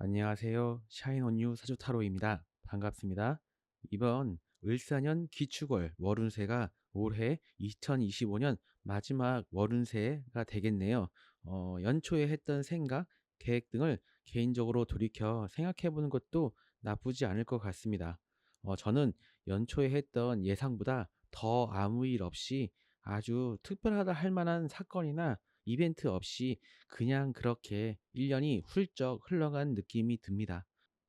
안녕하세요. 샤인온유 사주타로입니다. 반갑습니다. 이번 을사년 기축월 월운세가 올해 2025년 마지막 월운세가 되겠네요. 연초에 했던 생각, 계획 등을 개인적으로 돌이켜 생각해 보는 것도 나쁘지 않을 것 같습니다. 저는 연초에 했던 예상보다 더 아무 일 없이 아주 특별하다 할 만한 사건이나 이벤트 없이 그냥 그렇게 1년이 훌쩍 흘러간 느낌이 듭니다.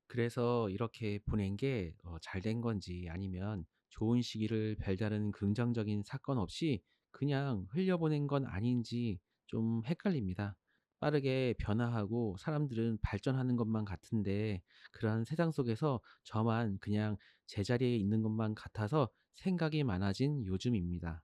그래서 이렇게 보낸 게 잘 된 건지 아니면 좋은 시기를 별다른 긍정적인 사건 없이 그냥 흘려보낸 건 아닌지 좀 헷갈립니다. 빠르게 변화하고 사람들은 발전하는 것만 같은데 그런 세상 속에서 저만 그냥 제자리에 있는 것만 같아서 생각이 많아진 요즘입니다.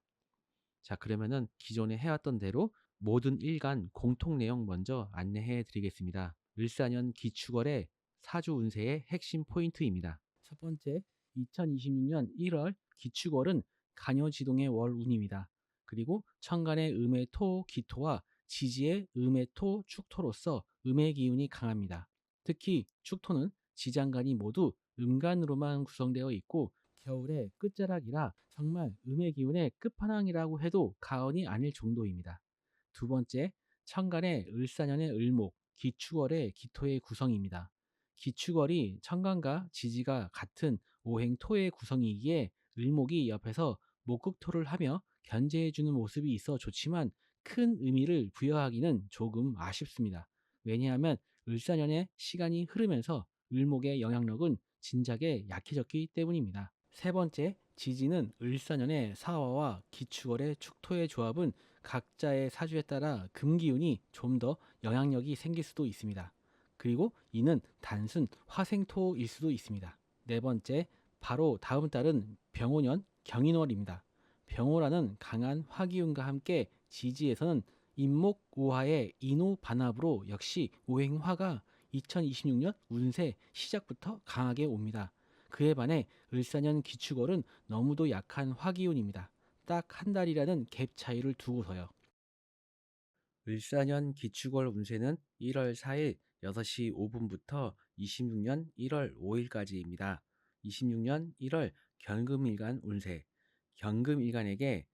자, 그러면은 기존에 해왔던 대로 모든 일간 공통 내용 먼저 안내해 드리겠습니다. 을사년 기축월의 사주 운세의 핵심 포인트입니다. 첫 번째, 2026년 1월 기축월은 간요지동의 월운입니다. 그리고 천간의 음의 토, 기토와 지지의 음의 토, 축토로서 음의 기운이 강합니다. 특히 축토는 지장간이 모두 음간으로만 구성되어 있고 겨울의 끝자락이라 정말 음의 기운의 끝판왕이라고 해도 과언이 아닐 정도입니다. 두 번째, 천간의 을사년의 을목, 기축월의 기토의 구성입니다. 기축월이 천간과 지지가 같은 오행토의 구성이기에 을목이 옆에서 목극토를 하며 견제해주는 모습이 있어 좋지만 큰 의미를 부여하기는 조금 아쉽습니다. 왜냐하면 을사년의 시간이 흐르면서 을목의 영향력은 진작에 약해졌기 때문입니다. 세 번째, 지지는 을사년의 사화와 기축월의 축토의 조합은 각자의 사주에 따라 금기운이 좀 더 영향력이 생길 수도 있습니다. 그리고 이는 단순 화생토일 수도 있습니다. 네 번째, 바로 다음 달은 병오년 경인월입니다. 병오라는 강한 화기운과 함께 지지에서는 인목우화의 인호반합으로 역시 오행화가 2026년 운세 시작부터 강하게 옵니다. 그에 반해 을사년 기축월은 너무도 약한 화기운입니다. 딱 한 달이라는 갭 차이를 두고서요. 을사년 기축월 운세는 1월 4일 6시 5분부터 26년 1월 5일까지입니다. 26년 1월 경금일간 운세, 경금일간에게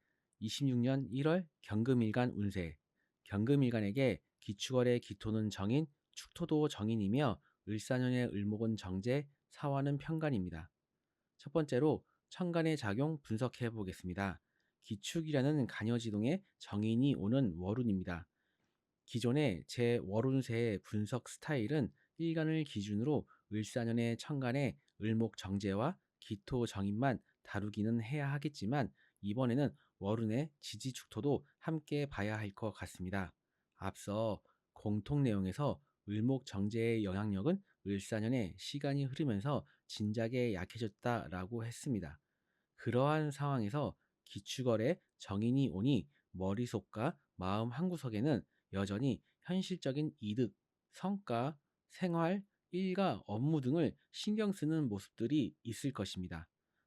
26년 1월 경금일간 운세, 경금일간에게 기축월의 기토는 정인, 축토도 정인이며 을사년의 을목은 정제, 사화는 편간입니다. 첫 번째로 천간의 작용 분석해 보겠습니다. 기축이라는 간여지동의 정인이 오는 월운입니다. 기존의 제 월운세의 분석 스타일은 일간을 기준으로 을사년의 천간의 을목 정제와 기토 정인만 다루기는 해야 하겠지만 이번에는 월운의 지지축토도 함께 봐야 할 것 같습니다. 앞서 공통 내용에서 을목 정제의 영향력은 을사년의 시간이 흐르면서 진작에 약해졌다라고 했습니다. 그러한 상황에서 기축월에 정인이 오니 머릿속과 마음 한구석에는 여전히 현실적인 이득, 성과, 생활, 일과 업무 등을 신경 쓰는 모습들이 있을 것입니다.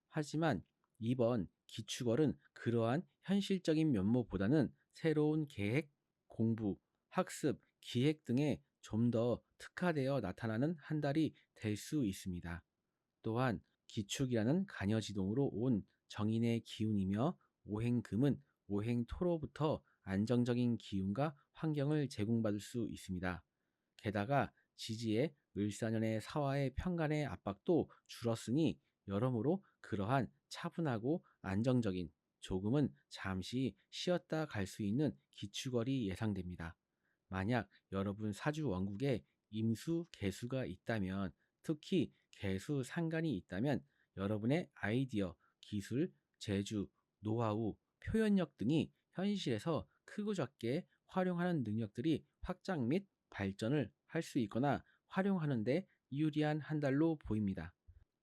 하지만 이번 기축월은 그러한 현실적인 면모보다는 새로운 계획, 공부, 학습, 기획 등에 좀 더 특화되어 나타나는 한 달이 될 수 있습니다. 또한 기축이라는 간여지동으로 온 정인의 기운이며 오행금은 오행토로부터 안정적인 기운과 환경을 제공받을 수 있습니다. 게다가 지지의 을사년의 사화의 편간의 압박도 줄었으니 여러모로 그러한 차분하고 안정적인 조금은 잠시 쉬었다 갈 수 있는 기축월이 예상됩니다. 만약 여러분 사주 원국에 임수, 개수가 있다면 특히 개수 상관이 있다면 여러분의 아이디어, 기술, 재주, 노하우, 표현력 등이 현실에서 크고 작게 활용하는 능력들이 확장 및 발전을 할 수 있거나 활용하는데 유리한 한 달로 보입니다.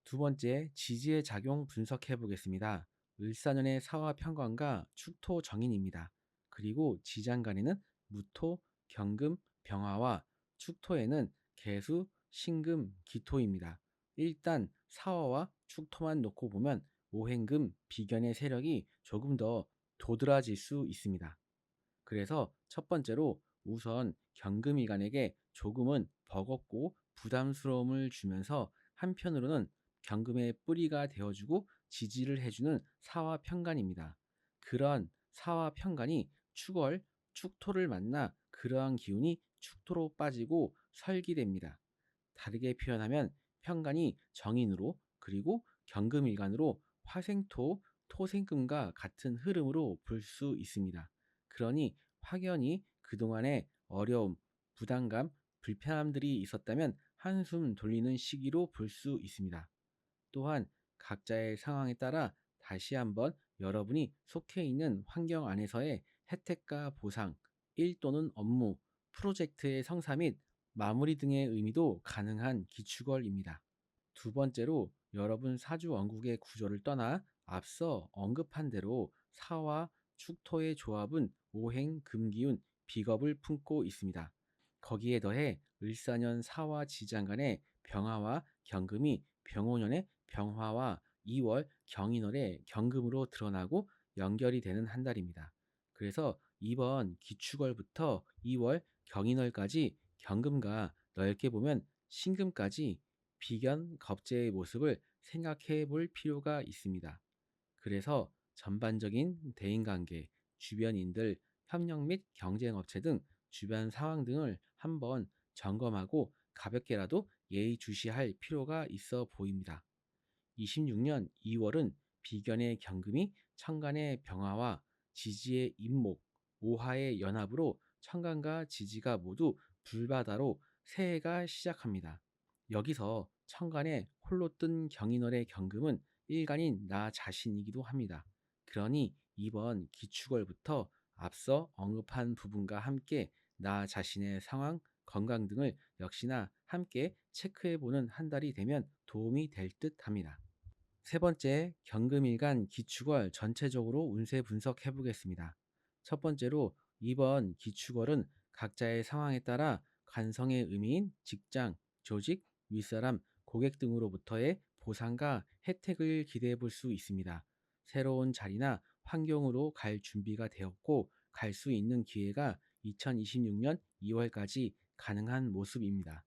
두 번째, 지지의 작용 분석해 보겠습니다. 을사년의 사화 편관과 축토 정인입니다. 그리고 지장간에는 무토, 경금, 병화와 축토에는 개수, 신금, 기토입니다. 일단 사화와 축토만 놓고 보면 오행금, 비견의 세력이 조금 더 도드라질 수 있습니다. 그래서 첫 번째로 우선 경금일간에게 조금은 버겁고 부담스러움을 주면서 한편으로는 경금의 뿌리가 되어주고 지지를 해주는 사화 편간입니다. 그러한 사화 편간이 축월, 축토를 만나 그러한 기운이 축토로 빠지고 설기됩니다. 다르게 표현하면 편간이 정인으로 그리고 경금일간으로 화생토, 토생금과 같은 흐름으로 볼 수 있습니다. 그러니 확연히 그동안의 어려움, 부담감, 불편함들이 있었다면 한숨 돌리는 시기로 볼 수 있습니다. 또한 각자의 상황에 따라 다시 한번 여러분이 속해 있는 환경 안에서의 혜택과 보상, 일 또는 업무, 프로젝트의 성사 및 마무리 등의 의미도 가능한 기축월입니다. 두 번째로 여러분 사주 원국의 구조를 떠나 앞서 언급한 대로 사와 축토의 조합은 오행, 금기운, 비겁을 품고 있습니다. 거기에 더해 을사년 사와 지장 간의 병화와 경금이 병오년의 병화와 2월 경인월의 경금으로 드러나고 연결이 되는 한 달입니다. 그래서 이번 기축월부터 2월 경인월까지 경금과 넓게 보면 신금까지 비견 겁재의 모습을 생각해 볼 필요가 있습니다. 그래서 전반적인 대인관계, 주변인들, 협력 및 경쟁업체 등 주변 상황 등을 한번 점검하고 가볍게라도 예의주시할 필요가 있어 보입니다. 26년 2월은 비견의 경금이 천간의 병화와 지지의 임목, 오화의 연합으로 천간과 지지가 모두 불바다로 새해가 시작합니다. 여기서 천간에 홀로 뜬 경인월의 경금은 일간인 나 자신이기도 합니다. 그러니 이번 기축월부터 앞서 언급한 부분과 함께 나 자신의 상황, 건강 등을 역시나 함께 체크해보는 한 달이 되면 도움이 될 듯 합니다. 세 번째, 경금일간 기축월 전체적으로 운세 분석해 보겠습니다. 첫 번째로 이번 기축월은 각자의 상황에 따라 관성의 의미인 직장, 조직, 윗사람, 고객 등으로부터의 보상과 혜택을 기대해 볼 수 있습니다. 새로운 자리나 환경으로 갈 준비가 되었고 갈 수 있는 기회가 2026년 2월까지 가능한 모습입니다.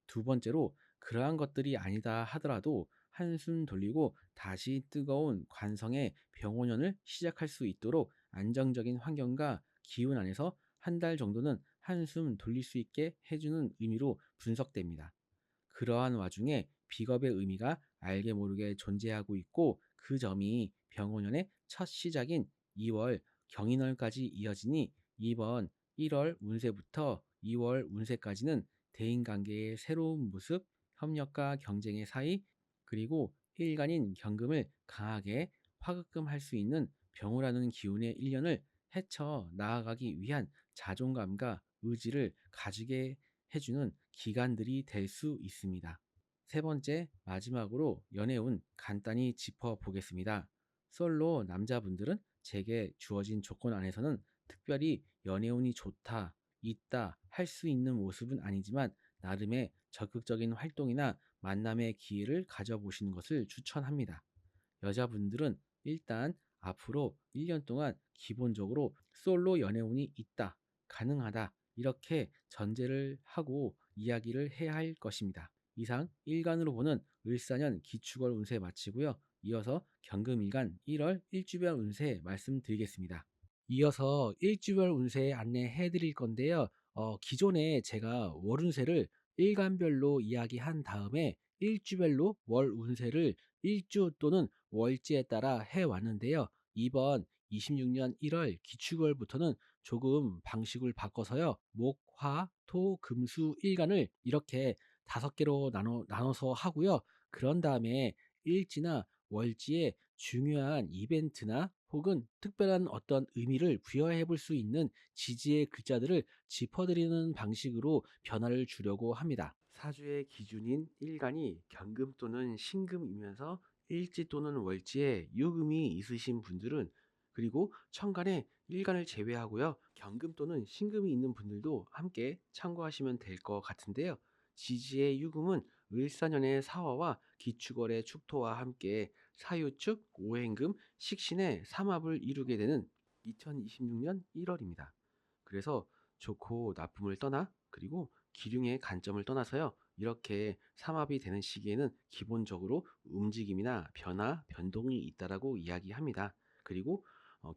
두 번째로 그러한 것들이 아니다 하더라도 한숨 돌리고 다시 뜨거운 관성의 병원연을 시작할 수 있도록 안정적인 환경과 기운 안에서 한 달 정도는 한숨 돌릴 수 있게 해주는 의미로 분석됩니다. 그러한 와중에 비겁의 의미가 알게 모르게 존재하고 있고 그 점이 병원연의 첫 시작인 2월 경인월까지 이어지니 이번 1월 운세부터 2월 운세까지는 대인관계의 새로운 모습, 협력과 경쟁의 사이, 그리고 일간인 경금을 강하게 화급금할 수 있는 병우라는 기운의 1년을 헤쳐 나아가기 위한 자존감과 의지를 가지게 해주는 기간들이 될 수 있습니다. 세 번째, 마지막으로 연애운 간단히 짚어보겠습니다. 솔로 남자분들은 제게 주어진 조건 안에서는 특별히 연애운이 좋다, 있다 할 수 있는 모습은 아니지만 나름의 적극적인 활동이나 만남의 기회를 가져보시는 것을 추천합니다. 여자분들은 일단 앞으로 1년 동안 기본적으로 솔로 연애운이 있다, 가능하다 이렇게 전제를 하고 이야기를 해야 할 것입니다. 이상 일간으로 보는 을사년 기축월 운세 마치고요. 이어서 경금일간 1월 일주별 운세 말씀드리겠습니다. 이어서 일주별 운세 안내해 드릴 건데요. 기존에 제가 월 운세를 일간별로 이야기한 다음에 일주별로 월 운세를 일주 또는 월지에 따라 해 왔는데요. 이번 26년 1월 기축월부터는 조금 방식을 바꿔서요. 목, 화, 토, 금, 수, 일간을 이렇게 5개로 나눠서 하고요. 그런 다음에 일지나 월지에 중요한 이벤트나 혹은 특별한 어떤 의미를 부여해 볼 수 있는 지지의 글자들을 짚어드리는 방식으로 변화를 주려고 합니다. 사주의 기준인 일간이 경금 또는 신금이면서 일지 또는 월지에 유금이 있으신 분들은 그리고 천간에 일간을 제외하고요. 경금 또는 신금이 있는 분들도 함께 참고하시면 될 것 같은데요. 지지의 유금은 을사년의 사화와 기축월의 축토와 함께 사유축, 오행금, 식신의 삼합을 이루게 되는 2026년 1월입니다. 그래서 좋고 나쁨을 떠나 그리고 기륭의 관점을 떠나서요. 이렇게 삼합이 되는 시기에는 기본적으로 움직임이나 변화, 변동이 있다라고 이야기합니다. 그리고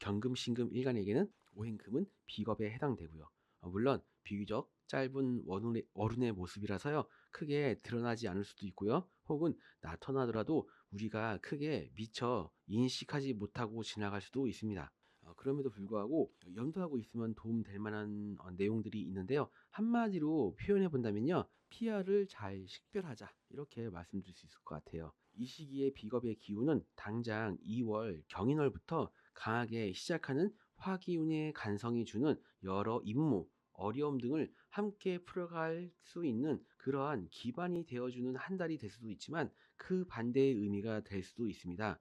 경금, 신금, 일간에게는 오행금은 비겁에 해당되고요. 물론 비교적 짧은 월운의 모습이라서요. 크게 드러나지 않을 수도 있고요. 혹은 나타나더라도 우리가 크게 미처 인식하지 못하고 지나갈 수도 있습니다. 그럼에도 불구하고 염두하고 있으면 도움될 만한 내용들이 있는데요. 한마디로 표현해 본다면요. PR을 잘 식별하자. 이렇게 말씀드릴 수 있을 것 같아요. 이 시기의 비겁의 기운은 당장 2월 경인월부터 강하게 시작하는 화기운의 간성이 주는 여러 임무, 어려움 등을 함께 풀어갈 수 있는 그러한 기반이 되어주는 한 달이 될 수도 있지만 그 반대의 의미가 될 수도 있습니다.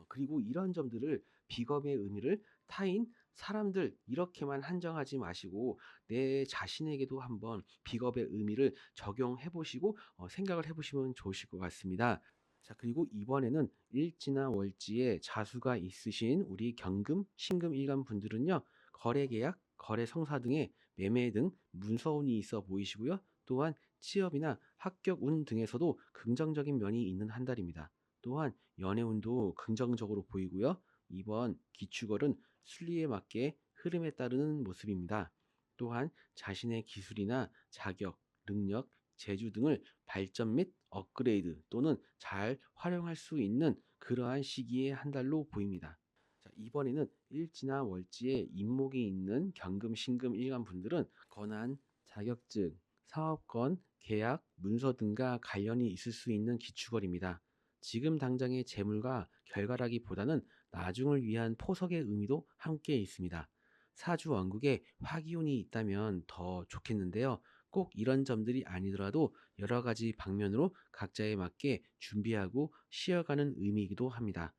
그리고 이런 점들을 비겁의 의미를 타인, 사람들 이렇게만 한정하지 마시고 내 자신에게도 한번 비겁의 의미를 적용해 보시고 생각을 해 보시면 좋으실 것 같습니다. 자, 그리고 이번에는 일지나 월지에 자수가 있으신 우리 경금, 신금 일간 분들은요. 거래 계약, 거래 성사 등의 매매 등 문서운이 있어 보이시고요. 또한 취업이나 합격 운 등에서도 긍정적인 면이 있는 한 달입니다. 또한 연애운도 긍정적으로 보이고요. 이번 기축월은 순리에 맞게 흐름에 따르는 모습입니다. 또한 자신의 기술이나 자격, 능력, 재주 등을 발전 및 업그레이드 또는 잘 활용할 수 있는 그러한 시기의 한 달로 보입니다. 자, 이번에는 일지나 월지에 임목이 있는 경금, 신금, 일간 분들은 권한, 자격증, 사업권, 계약, 문서 등과 관련이 있을 수 있는 기축월입니다. 지금 당장의 재물과 결과라기보다는 나중을 위한 포석의 의미도 함께 있습니다. 사주 원국에 화기운이 있다면 더 좋겠는데요. 꼭 이런 점들이 아니더라도 여러 가지 방면으로 각자에 맞게 준비하고 쉬어가는 의미이기도 합니다.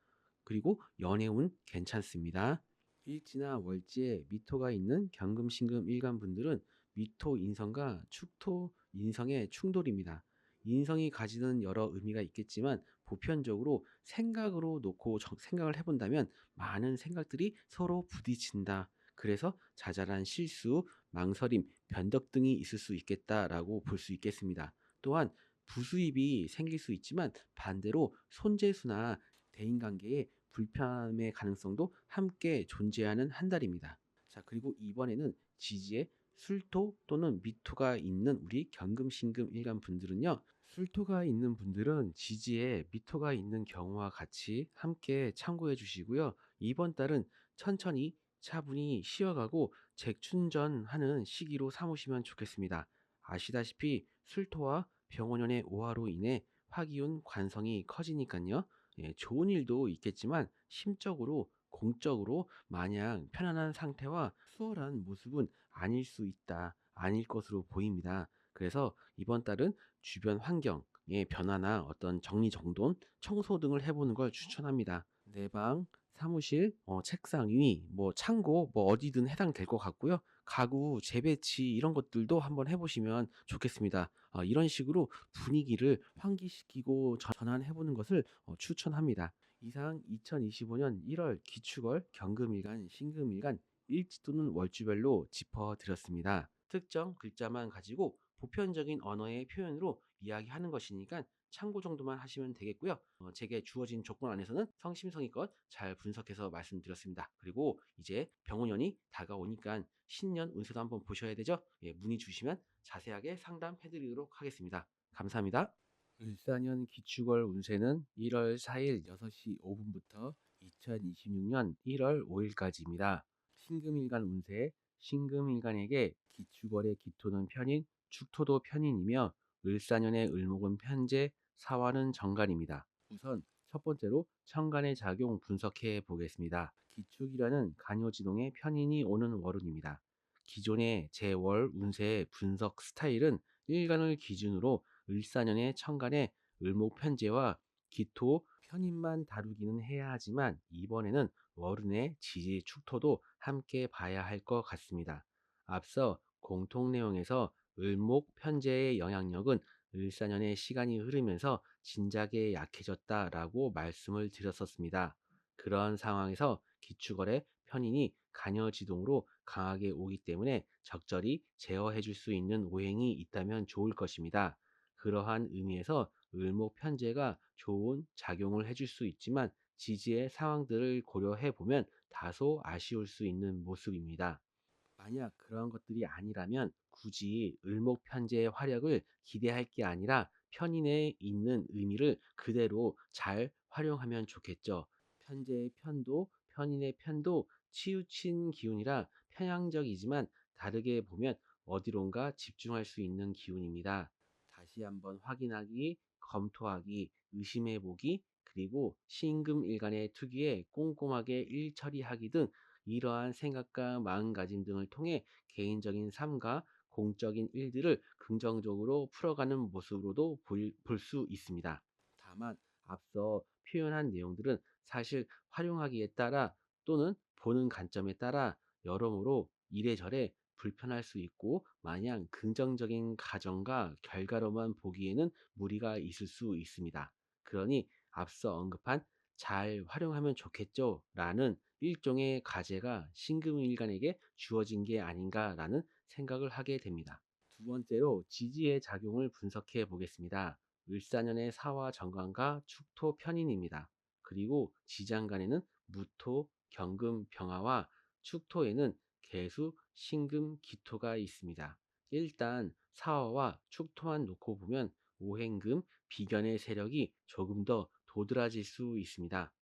그리고 연애운 괜찮습니다. 일지나 월지에 미토가 있는 경금, 신금, 일간 분들은 미토 인성과 축토 인성의 충돌입니다. 인성이 가지는 여러 의미가 있겠지만 보편적으로 생각으로 놓고 생각을 해본다면 많은 생각들이 서로 부딪힌다. 그래서 자잘한 실수, 망설임, 변덕 등이 있을 수 있겠다라고 볼 수 있겠습니다. 또한 부수입이 생길 수 있지만 반대로 손재수나 대인관계의 불편함의 가능성도 함께 존재하는 한 달입니다. 자, 그리고 이번에는 지지에 술토 또는 미토가 있는 우리 경금, 신금, 일간 분들은요. 술토가 있는 분들은 지지에 미토가 있는 경우와 같이 함께 참고해 주시고요. 이번 달은 천천히 차분히 쉬어가고 재충전하는 시기로 삼으시면 좋겠습니다. 아시다시피 술토와 병원연의 오화로 인해 화기운 관성이 커지니까요. 예, 좋은 일도 있겠지만 심적으로 공적으로 마냥 편안한 상태와 수월한 모습은 아닐 수 있다. 아닐 것으로 보입니다. 그래서 이번 달은 주변 환경의 변화나 어떤 정리정돈, 청소 등을 해보는 걸 추천합니다. 내 방, 사무실, 책상 위, 뭐 창고, 뭐 어디든 해당될 것 같고요. 가구 재배치 이런 것들도 한번 해보시면 좋겠습니다. 이런 식으로 분위기를 환기시키고 전환해보는 것을 추천합니다. 이상 2025년 1월 기축월, 경금일간, 신금일간 일지 또는 월주별로 짚어드렸습니다. 특정 글자만 가지고 보편적인 언어의 표현으로 이야기하는 것이니까 참고 정도만 하시면 되겠고요. 제게 주어진 조건 안에서는 성심성의껏 잘 분석해서 말씀드렸습니다. 그리고 이제 병원연이 다가오니까 신년 운세도 한번 보셔야 되죠? 예, 문의 주시면 자세하게 상담해드리도록 하겠습니다. 감사합니다. 을사년 기축월 운세는 1월 4일 6시 5분부터 2026년 1월 5일까지입니다. 신금일간 운세, 신금일간에게 기축월의 기토는 편인, 축토도 편인이며 을사년의 을목은 편재, 사화는 정간입니다. 우선 첫 번째로 천간의 작용 분석해 보겠습니다. 기축이라는 간요지동의 편인이 오는 월운입니다. 기존의 제월 운세의 분석 스타일은 일간을 기준으로 을사년의 천간의 을목편제와 기토 편인만 다루기는 해야 하지만 이번에는 월운의 지지 축토도 함께 봐야 할 것 같습니다. 앞서 공통 내용에서 을목편제의 영향력은 을사년의 시간이 흐르면서 진작에 약해졌다라고 말씀을 드렸었습니다. 그런 상황에서 기축월의 편인이 간여지동으로 강하게 오기 때문에 적절히 제어해 줄 수 있는 오행이 있다면 좋을 것입니다. 그러한 의미에서 을목편제가 좋은 작용을 해줄 수 있지만 지지의 상황들을 고려해 보면 다소 아쉬울 수 있는 모습입니다. 만약 그런 것들이 아니라면 굳이 을목편제의 활약을 기대할 게 아니라 편인에 있는 의미를 그대로 잘 활용하면 좋겠죠. 편제의 편도, 편인의 편도 치우친 기운이라 편향적이지만 다르게 보면 어디론가 집중할 수 있는 기운입니다. 다시 한번 확인하기, 검토하기, 의심해보기, 그리고 신금일간의 특유의 꼼꼼하게 일 처리하기 등 이러한 생각과 마음가짐 등을 통해 개인적인 삶과 공적인 일들을 긍정적으로 풀어가는 모습으로도 볼 수 있습니다. 다만 앞서 표현한 내용들은 사실 활용하기에 따라 또는 보는 관점에 따라 여러모로 이래저래 불편할 수 있고 마냥 긍정적인 가정과 결과로만 보기에는 무리가 있을 수 있습니다. 그러니 앞서 언급한 잘 활용하면 좋겠죠 라는 일종의 과제가 신금일간에게 주어진 게 아닌가라는 생각을 하게 됩니다. 두 번째로 지지의 작용을 분석해 보겠습니다. 을사년의 사화 정관과 축토 편인입니다. 그리고 지장간에는 무토, 경금, 병화와 축토에는 개수, 신금, 기토가 있습니다. 일단 사화와 축토만 놓고 보면 오행금, 비견의 세력이 조금 더 도드라질 수 있습니다.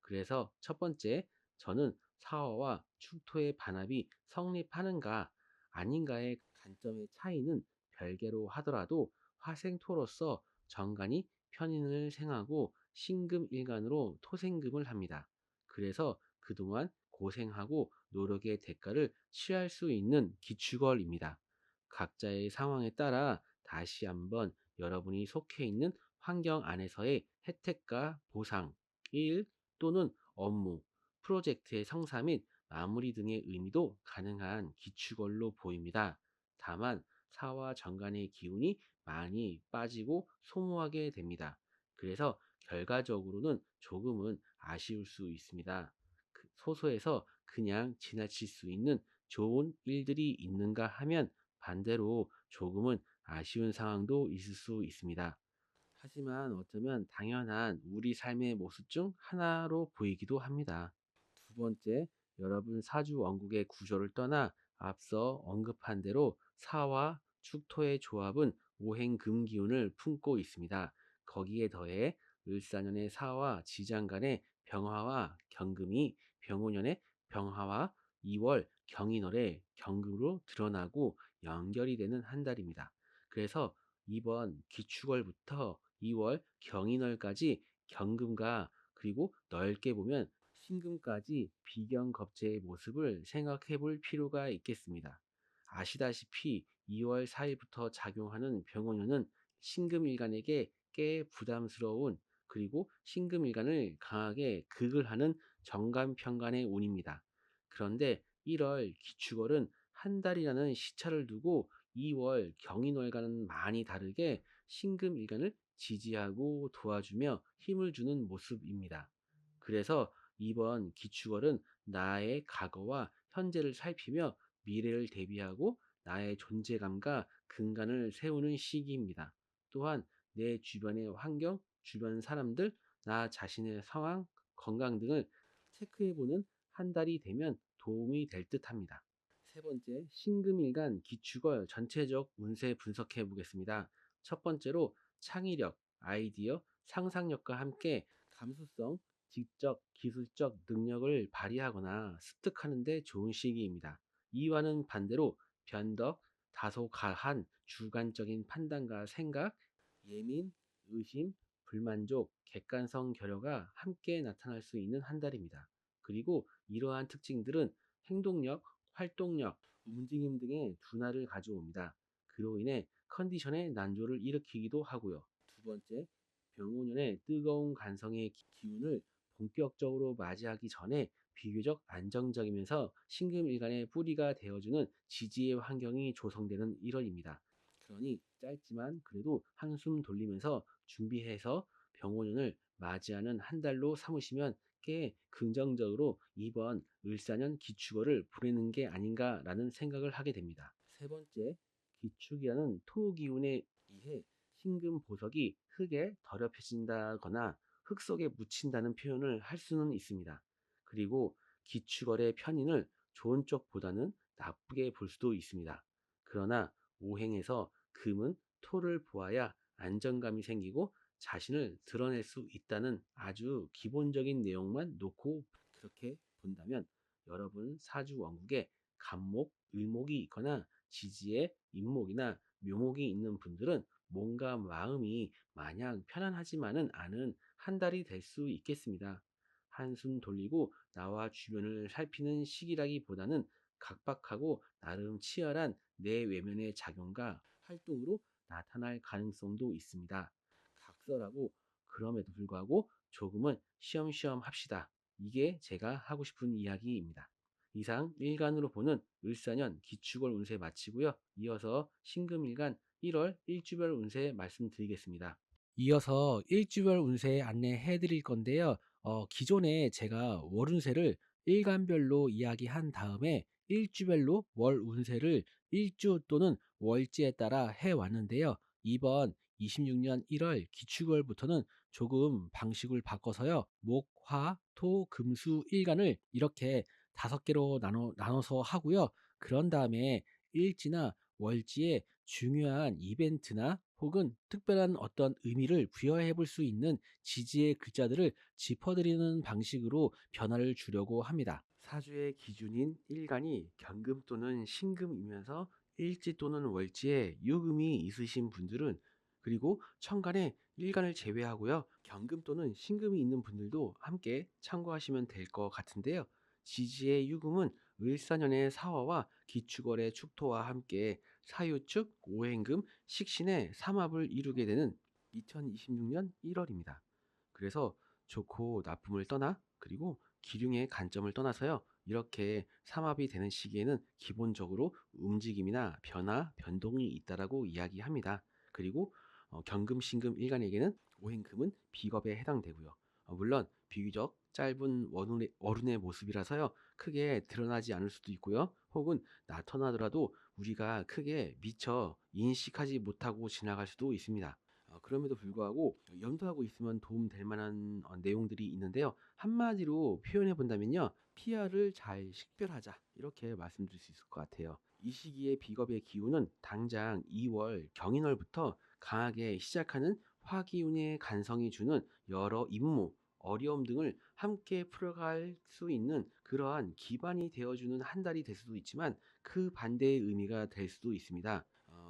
그래서 첫 번째, 저는 사화와 축토의 반합이 성립하는가 아닌가의 관점의 차이는 별개로 하더라도 화생토로서 정관이 편인을 생하고 신금일간으로 토생금을 합니다. 그래서 그동안 고생하고 노력의 대가를 취할 수 있는 기축월입니다. 각자의 상황에 따라 다시 한번 여러분이 속해 있는 환경 안에서의 혜택과 보상, 일 또는 업무, 프로젝트의 성사 및 마무리 등의 의미도 가능한 기축월로 보입니다. 다만 사와 정관의 기운이 많이 빠지고 소모하게 됩니다. 그래서 결과적으로는 조금은 아쉬울 수 있습니다. 소소해서 그냥 지나칠 수 있는 좋은 일들이 있는가 하면 반대로 조금은 아쉬운 상황도 있을 수 있습니다. 하지만 어쩌면 당연한 우리 삶의 모습 중 하나로 보이기도 합니다. 두 번째, 여러분 사주 원국의 구조를 떠나 앞서 언급한 대로 사와 축토의 조합은 오행금 기운을 품고 있습니다. 거기에 더해 을사년의 사와 지장 간의 병화와 경금이 병오년의 병화와 2월 경인월의 경금으로 드러나고 연결이 되는 한 달입니다. 그래서 이번 기축월부터 2월 경인월까지 경금과 그리고 넓게 보면 신금까지 비경겁제의 모습을 생각해 볼 필요가 있겠습니다. 아시다시피 2월 4일부터 작용하는 병원연은 신금일간에게 꽤 부담스러운 그리고 신금일간을 강하게 극을 하는 정간편간의 운입니다. 그런데 1월 기축월은 한 달이라는 시차를 두고 2월 경인월과는 많이 다르게 신금일간을 지지하고 도와주며 힘을 주는 모습입니다. 그래서 이번 기축월은 나의 과거와 현재를 살피며 미래를 대비하고 나의 존재감과 근간을 세우는 시기입니다. 또한 내 주변의 환경, 주변 사람들, 나 자신의 상황, 건강 등을 체크해보는 한 달이 되면 도움이 될 듯합니다. 세 번째, 신금일간 기축월 전체적 운세 분석해 보겠습니다. 첫 번째로 창의력, 아이디어, 상상력과 함께 감수성, 지적, 기술적 능력을 발휘하거나 습득하는 데 좋은 시기입니다. 이와는 반대로 변덕, 다소 가한 주관적인 판단과 생각, 예민, 의심, 불만족, 객관성 결여가 함께 나타날 수 있는 한 달입니다. 그리고 이러한 특징들은 행동력, 활동력, 움직임 등의 둔화를 가져옵니다. 그로 인해 컨디션의 난조를 일으키기도 하고요. 두 번째, 병오년의 뜨거운 간성의 기운을 본격적으로 맞이하기 전에 비교적 안정적이면서 신금일간의 뿌리가 되어주는 지지의 환경이 조성되는 1월입니다. 그러니 짧지만 그래도 한숨 돌리면서 준비해서 병오년을 맞이하는 한 달로 삼으시면 꽤 긍정적으로 이번 을사년 기축월을 보내는 게 아닌가라는 생각을 하게 됩니다. 세 번째, 기축이라는 토 기운에 의해 신금 보석이 흙에 더럽혀진다거나 흙 속에 묻힌다는 표현을 할 수는 있습니다. 그리고 기축월의 편인을 좋은 쪽보다는 나쁘게 볼 수도 있습니다. 그러나 오행에서 금은 토를 보아야 안정감이 생기고 자신을 드러낼 수 있다는 아주 기본적인 내용만 놓고 그렇게 본다면 여러분 사주 원국에 간목, 을목이 있거나 지지에 임목이나 묘목이 있는 분들은 뭔가 마음이 마냥 편안하지만은 않은 한 달이 될 수 있겠습니다. 한숨 돌리고 나와 주변을 살피는 시기라기보다는 각박하고 나름 치열한 내외면의 작용과 활동으로 나타날 가능성도 있습니다. 각설하고 그럼에도 불구하고 조금은 쉬엄쉬엄 합시다. 이게 제가 하고 싶은 이야기입니다. 이상 일간으로 보는 을사년 기축월 운세 마치고요. 이어서 신금일간 1월 일주별 운세 말씀드리겠습니다. 이어서 일주별 운세 안내해 드릴 건데요. 기존에 제가 월 운세를 일간별로 이야기한 다음에 일주별로 월 운세를 일주 또는 월지에 따라 해 왔는데요. 이번 26년 1월 기축월부터는 조금 방식을 바꿔서요. 목, 화, 토, 금, 수, 일간을 이렇게 5개로 나눠서 하고요. 그런 다음에 일지나 월지에 중요한 이벤트나 혹은 특별한 어떤 의미를 부여해 볼 수 있는 지지의 글자들을 짚어드리는 방식으로 변화를 주려고 합니다. 사주의 기준인 일간이 경금 또는 신금이면서 일지 또는 월지에 유금이 있으신 분들은 그리고 천간에 일간을 제외하고요. 경금 또는 신금이 있는 분들도 함께 참고하시면 될 것 같은데요. 지지의 유금은 을사년의 사화와 기축월의 축토와 함께 사유축, 오행금, 식신의 삼합을 이루게 되는 2026년 1월입니다. 그래서 좋고 나쁨을 떠나 그리고 기륭의 관점을 떠나서요. 이렇게 삼합이 되는 시기에는 기본적으로 움직임이나 변화, 변동이 있다라고 이야기합니다. 그리고 경금, 신금 일간에게는 오행금은 비겁에 해당되고요. 물론 비교적 짧은 월운의 모습이라서요. 크게 드러나지 않을 수도 있고요. 혹은 나타나더라도 우리가 크게 미처 인식하지 못하고 지나갈 수도 있습니다. 그럼에도 불구하고 염두하고 있으면 도움될 만한 내용들이 있는데요. 한마디로 표현해 본다면요. PR을 잘 식별하자 이렇게 말씀드릴 수 있을 것 같아요. 이 시기의 비겁의 기운은 당장 2월 경인월부터 강하게 시작하는 화기운의 간성이 주는 여러 임무, 어려움 등을 함께 풀어갈 수 있는 그러한 기반이 되어주는 한 달이 될 수도 있지만 그 반대의 의미가 될 수도 있습니다.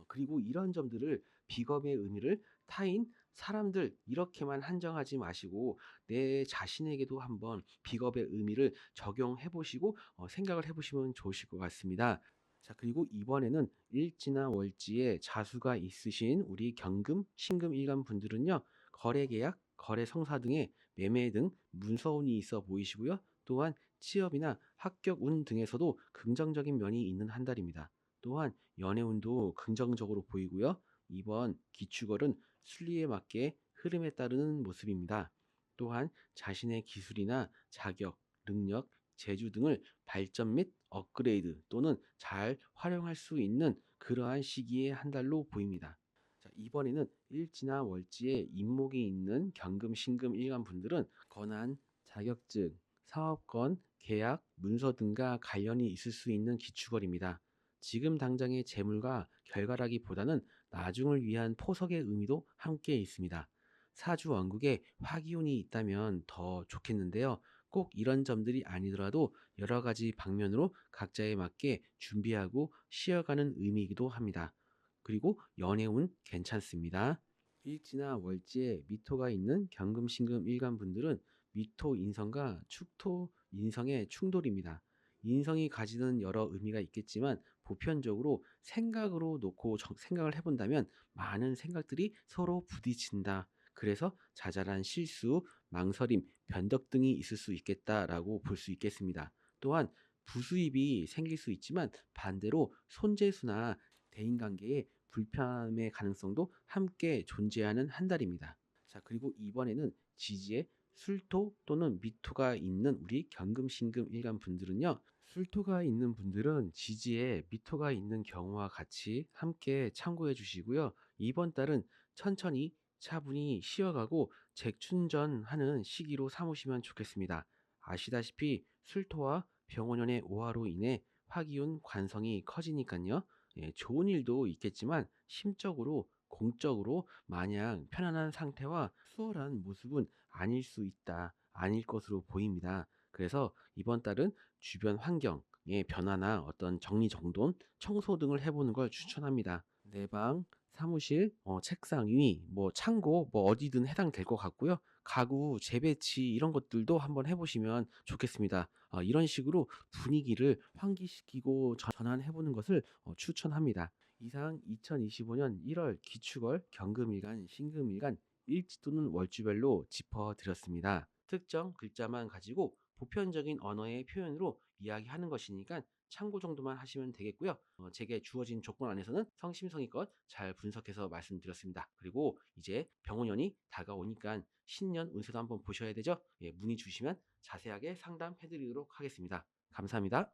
그리고 이런 점들을 비겁의 의미를 타인, 사람들 이렇게만 한정하지 마시고 내 자신에게도 한번 비겁의 의미를 적용해 보시고 생각을 해 보시면 좋으실 것 같습니다. 자, 그리고 이번에는 일지나 월지에 자수가 있으신 우리 경금, 신금 일간 분들은요. 거래 계약, 거래 성사 등의 매매 등 문서운이 있어 보이시고요. 또한 취업이나 합격 운 등에서도 긍정적인 면이 있는 한 달입니다. 또한 연애운도 긍정적으로 보이고요. 이번 기축월은 순리에 맞게 흐름에 따르는 모습입니다. 또한 자신의 기술이나 자격, 능력, 재주 등을 발전 및 업그레이드 또는 잘 활용할 수 있는 그러한 시기의 한 달로 보입니다. 자, 이번에는 일지나 월지에 임목이 있는 경금, 신금 일간 분들은 권한, 자격증, 사업권, 계약, 문서 등과 관련이 있을 수 있는 기축월입니다. 지금 당장의 재물과 결과라기보다는 나중을 위한 포석의 의미도 함께 있습니다. 사주 왕국에 화기운이 있다면 더 좋겠는데요. 꼭 이런 점들이 아니더라도 여러 가지 방면으로 각자에 맞게 준비하고 쉬어가는 의미이기도 합니다. 그리고 연애운 괜찮습니다. 일지나 월지에 미토가 있는 경금, 신금 일간 분들은 미토 인성과 축토 인성의 충돌입니다. 인성이 가지는 여러 의미가 있겠지만 보편적으로 생각으로 놓고 생각을 해본다면 많은 생각들이 서로 부딪힌다. 그래서 자잘한 실수, 망설임, 변덕 등이 있을 수 있겠다라고 볼 수 있겠습니다. 또한 부수입이 생길 수 있지만 반대로 손재수나 대인관계에 불편함의 가능성도 함께 존재하는 한 달입니다. 자, 그리고 이번에는 지지에 술토 또는 미토가 있는 우리 경금, 신금 일간 분들은요. 술토가 있는 분들은 지지에 미토가 있는 경우와 같이 함께 참고해 주시고요. 이번 달은 천천히 차분히 쉬어가고 재충전하는 시기로 삼으시면 좋겠습니다. 아시다시피 술토와 병원연의 오화로 인해 화기운 관성이 커지니까요. 예, 좋은 일도 있겠지만 심적으로 공적으로 마냥 편안한 상태와 수월한 모습은 아닐 수 있다. 아닐 것으로 보입니다. 그래서 이번 달은 주변 환경의 변화나 어떤 정리정돈, 청소 등을 해보는 걸 추천합니다. 내 방, 사무실, 책상 위, 뭐 창고, 뭐 어디든 해당될 것 같고요. 가구 재배치 이런 것들도 한번 해보시면 좋겠습니다. 이런 식으로 분위기를 환기시키고 전환해보는 것을 추천합니다. 이상 2025년 1월 기축월, 경금일간, 신금일간 일지 또는 월주별로 짚어드렸습니다. 특정 글자만 가지고 보편적인 언어의 표현으로 이야기하는 것이니까 참고 정도만 하시면 되겠고요. 제게 주어진 조건 안에서는 성심성의껏 잘 분석해서 말씀드렸습니다. 그리고 이제 병원연이 다가오니까 신년 운세도 한번 보셔야 되죠. 예, 문의 주시면 자세하게 상담해드리도록 하겠습니다. 감사합니다.